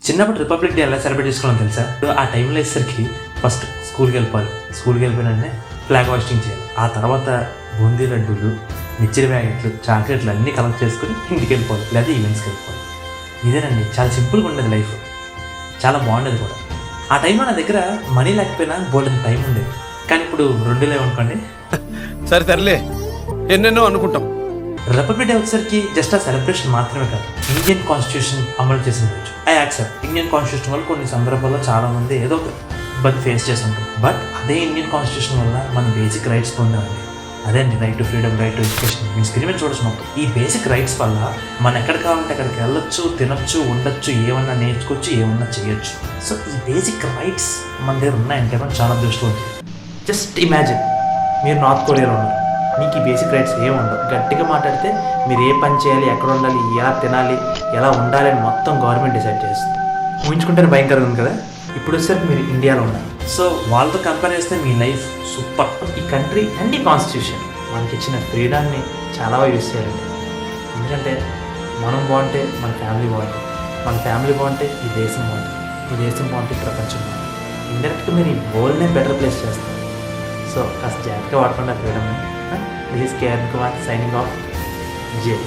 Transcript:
చిన్నప్పుడు republic day ఎలా celebrate చేసుకోవాలని తెలుసా? ఆ టైంలో వేసరికి ఫస్ట్ స్కూల్కి వెళ్ళిపోవాలి. స్కూల్కి వెళ్ళిపోయినంటే ఫ్లాగ్ హోస్టింగ్ చేయాలి. ఆ తర్వాత బూందీ లడ్డూలు, మిక్చర్ ప్యాకెట్లు, చాక్లెట్లు అన్నీ కలెక్ట్ చేసుకుని ఇంటికి వెళ్ళిపోవాలి, లేదా ఈవెంట్స్కి వెళ్ళిపోవాలి. ఇదేనండి, చాలా సింపుల్గా ఉండేది లైఫ్, చాలా బాగుండేది కూడా. ఆ టైంలో నా దగ్గర మనీ లేకపోయినా బోల్డెన్ టైం ఉండేది. కానీ ఇప్పుడు 2 లేవనుకోండి, సరే తరలే, ఎన్నెన్నో అనుకుంటాం. రిపబ్లిక్ డే వచ్చేసరికి జస్ట్ ఆ సెలబ్రేషన్ మాత్రమే కాదు, ఇండియన్ కాన్స్టిట్యూషన్ అమలు చేసిన రోజు. ఐ యాక్సెప్ట్, ఇండియన్ కాన్స్టిట్యూషన్ వల్ల కొన్ని సందర్భాల్లో చాలామంది ఏదో ఒక ఇబ్బంది ఫేస్ చేసి ఉంటారు. బట్ అదే ఇండియన్ కాన్స్టిట్యూషన్ వల్ల మన బేసిక్ రైట్స్ పొందామండి. అదే అండి, right to freedom, right to education. Me screen మీద చూడొచ్చు. ఈ బేసిక్ రైట్స్ వల్ల మనం ఎక్కడ కావాలంటే అక్కడికి వెళ్ళొచ్చు, తినొచ్చు, ఉండొచ్చు, ఏమన్నా నేర్చుకోవచ్చు, ఏమన్నా చేయొచ్చు. సో ఈ బేసిక్ రైట్స్ మన దగ్గర ఉన్నాయంటే మనం చాలా దృష్టిలో ఉంటుంది. జస్ట్ ఇమాజిన్, మీరు నార్త్ కొరియాలో ఉన్నారు, మీకు ఈ బేసిక్ రైట్స్ ఏమి ఉండవు. గట్టిగా మాట్లాడితే మీరు ఏ పని చేయాలి, ఎక్కడ ఉండాలి, ఎలా తినాలి, ఎలా ఉండాలి అని మొత్తం గవర్నమెంట్ డిసైడ్ చేస్తుంది. ఊహించుకుంటే భయంకరంగా ఉంది కదా. ఇప్పుడు వచ్చేసరికి మీరు ఇండియాలో ఉన్నారు. సో వాళ్ళతో కంపేర్ చేస్తే మీ లైఫ్ సూపర్. ఈ కంట్రీ అండ్ ఈ కాన్స్టిట్యూషన్ మనకి ఇచ్చిన ఫ్రీడమ్ని చాలా బాగా యూస్ చేయాలండి. ఎందుకంటే మనం బాగుంటే మన ఫ్యామిలీ బాగుంటుంది, మన ఫ్యామిలీ బాగుంటే ఈ దేశం బాగుంటుంది, ఈ దేశం బాగుంటే ప్రపంచం బాగుంటుంది. ఇండైరెక్ట్గా మీరు ఈ వరల్డ్నే బెటర్ ప్లేస్ చేస్తారు. సో కాస్త జాగ్రత్తగా వాడుకోండి ఆ ఫ్రీడమ్ని. This is KR Kumar signing off. జై.